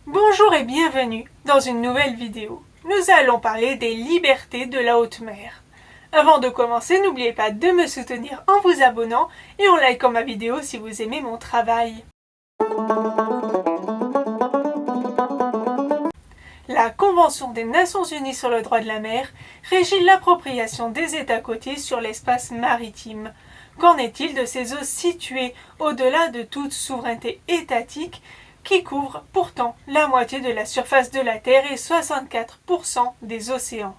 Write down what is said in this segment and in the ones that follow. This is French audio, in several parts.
Bonjour et bienvenue dans une nouvelle vidéo. Nous allons parler des libertés de la haute mer. Avant de commencer, n'oubliez pas de me soutenir en vous abonnant et en likant ma vidéo si vous aimez mon travail. La Convention des Nations Unies sur le droit de la mer régit l'appropriation des États côtiers sur l'espace maritime. Qu'en est-il de ces eaux situées au-delà de toute souveraineté étatique qui couvrent pourtant la moitié de la surface de la Terre et 64% des océans?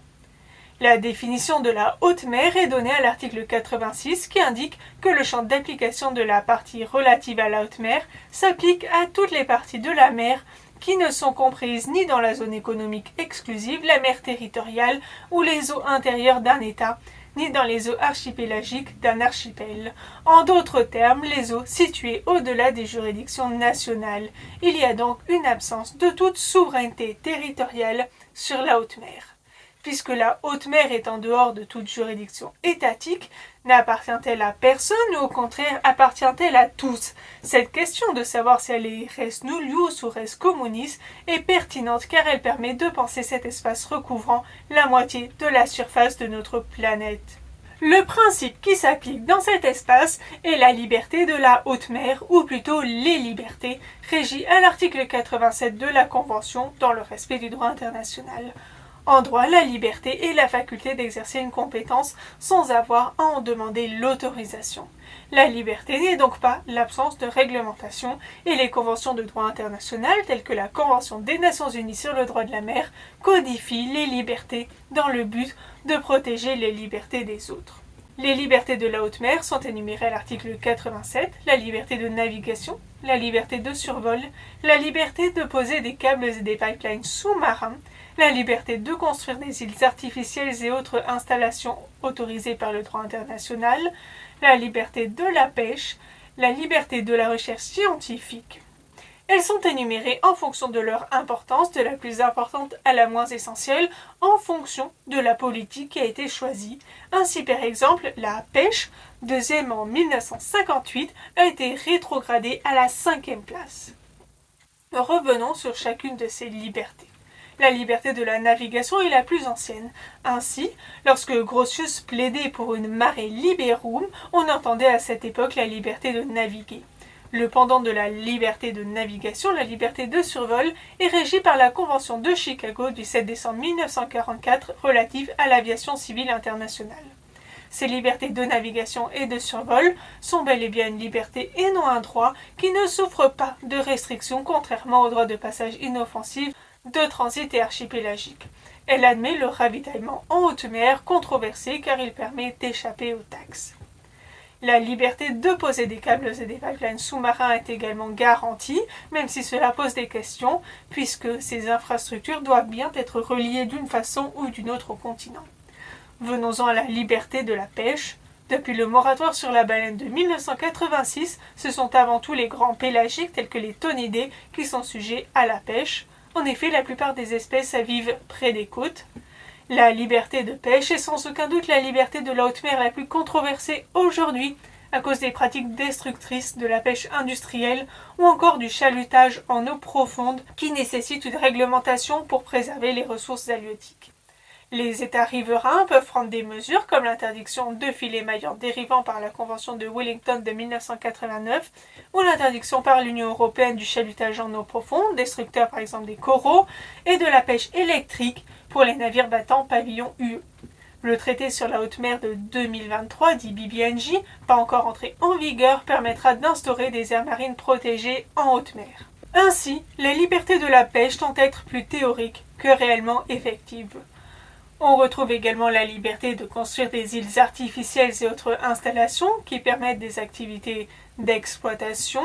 La définition de la haute mer est donnée à l'article 86 qui indique que le champ d'application de la partie relative à la haute mer s'applique à toutes les parties de la mer qui ne sont comprises ni dans la zone économique exclusive, la mer territoriale ou les eaux intérieures d'un État, ni dans les eaux archipélagiques d'un archipel. En d'autres termes, les eaux situées au-delà des juridictions nationales. Il y a donc une absence de toute souveraineté territoriale sur la haute mer. Puisque la haute mer est en dehors de toute juridiction étatique, n'appartient-elle à personne ou au contraire appartient-elle à tous? Cette question de savoir si elle est res nullius ou res communis est pertinente car elle permet de penser cet espace recouvrant la moitié de la surface de notre planète. Le principe qui s'applique dans cet espace est la liberté de la haute mer, ou plutôt les libertés, régies à l'article 87 de la Convention dans le respect du droit international. En droit, la liberté est la faculté d'exercer une compétence sans avoir à en demander l'autorisation. La liberté n'est donc pas l'absence de réglementation et les conventions de droit international telles que la Convention des Nations Unies sur le droit de la mer codifient les libertés dans le but de protéger les libertés des autres. Les libertés de la haute mer sont énumérées à l'article 87, la liberté de navigation, la liberté de survol, la liberté de poser des câbles et des pipelines sous-marins, la liberté de construire des îles artificielles et autres installations autorisées par le droit international, la liberté de la pêche, la liberté de la recherche scientifique. Elles sont énumérées en fonction de leur importance, de la plus importante à la moins essentielle, en fonction de la politique qui a été choisie. Ainsi, par exemple, la pêche, deuxième en 1958, a été rétrogradée à la 5e place. Revenons sur chacune de ces libertés. La liberté de la navigation est la plus ancienne. Ainsi, lorsque Grotius plaidait pour une mare liberum, on entendait à cette époque la liberté de naviguer. Le pendant de la liberté de navigation, la liberté de survol, est régi par la Convention de Chicago du 7 décembre 1944 relative à l'aviation civile internationale. Ces libertés de navigation et de survol sont bel et bien une liberté et non un droit qui ne souffre pas de restrictions contrairement au droit de passage inoffensif de transit et archipélagique. Elle admet le ravitaillement en haute mer controversé car il permet d'échapper aux taxes. La liberté de poser des câbles et des pipelines sous-marins est également garantie, même si cela pose des questions, puisque ces infrastructures doivent bien être reliées d'une façon ou d'une autre au continent. Venons-en à la liberté de la pêche. Depuis le moratoire sur la baleine de 1986, ce sont avant tout les grands pélagiques tels que les thonidés qui sont sujets à la pêche. En effet, la plupart des espèces vivent près des côtes. La liberté de pêche est sans aucun doute la liberté de la haute mer la plus controversée aujourd'hui à cause des pratiques destructrices de la pêche industrielle ou encore du chalutage en eau profonde qui nécessite une réglementation pour préserver les ressources halieutiques. Les États riverains peuvent prendre des mesures comme l'interdiction de filets maillants dérivant par la Convention de Wellington de 1989 ou l'interdiction par l'Union européenne du chalutage en eau profonde, destructeur par exemple des coraux, et de la pêche électrique pour les navires battant pavillon UE. Le traité sur la haute mer de 2023, dit BBNJ, pas encore entré en vigueur, permettra d'instaurer des aires marines protégées en haute mer. Ainsi, la liberté de la pêche tend à être plus théorique que réellement effective. On retrouve également la liberté de construire des îles artificielles et autres installations qui permettent des activités d'exploitation.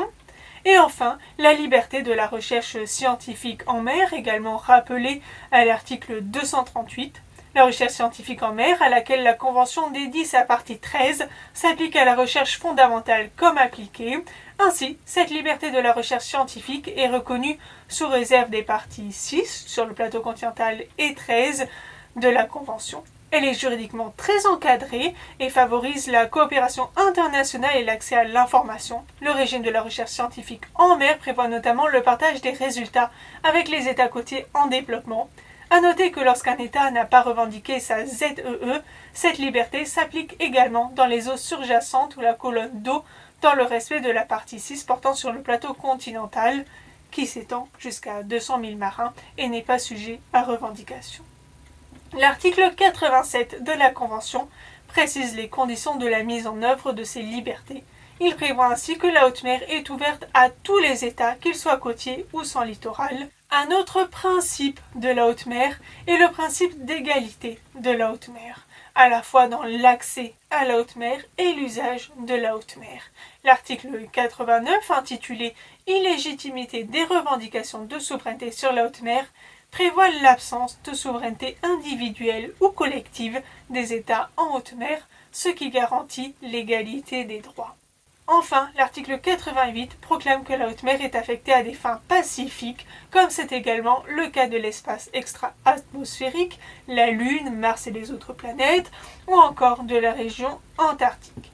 Et enfin, la liberté de la recherche scientifique en mer, également rappelée à l'article 238. La recherche scientifique en mer, à laquelle la Convention dédie sa partie 13, s'applique à la recherche fondamentale comme appliquée. Ainsi, cette liberté de la recherche scientifique est reconnue sous réserve des parties 6 sur le plateau continental et 13 de la Convention. Elle est juridiquement très encadrée et favorise la coopération internationale et l'accès à l'information. Le régime de la recherche scientifique en mer prévoit notamment le partage des résultats avec les États côtiers en développement. À noter que lorsqu'un État n'a pas revendiqué sa ZEE, cette liberté s'applique également dans les eaux surjacentes ou la colonne d'eau dans le respect de la partie 6 portant sur le plateau continental qui s'étend jusqu'à 200 000 marins et n'est pas sujet à revendication. L'article 87 de la Convention précise les conditions de la mise en œuvre de ces libertés. Il prévoit ainsi que la haute mer est ouverte à tous les États, qu'ils soient côtiers ou sans littoral. Un autre principe de la haute mer est le principe d'égalité de la haute mer, à la fois dans l'accès à la haute mer et l'usage de la haute mer. L'article 89, intitulé « Illégitimité des revendications de souveraineté sur la haute mer », prévoit l'absence de souveraineté individuelle ou collective des États en haute mer, ce qui garantit l'égalité des droits. Enfin, l'article 88 proclame que la haute mer est affectée à des fins pacifiques, comme c'est également le cas de l'espace extra-atmosphérique, la Lune, Mars et les autres planètes, ou encore de la région antarctique.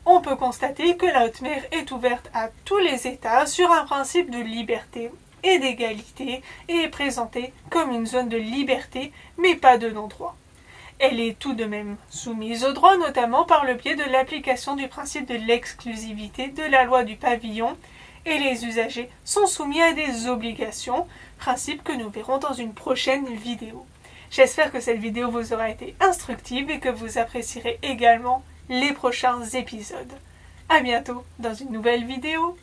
On peut constater que la haute mer est ouverte à tous les États sur un principe de liberté et d'égalité et est présentée comme une zone de liberté, mais pas de non-droit. Elle est tout de même soumise au droit, notamment par le biais de l'application du principe de l'exclusivité de la loi du pavillon, et les usagers sont soumis à des obligations, principe que nous verrons dans une prochaine vidéo. J'espère que cette vidéo vous aura été instructive et que vous apprécierez également les prochains épisodes. À bientôt dans une nouvelle vidéo.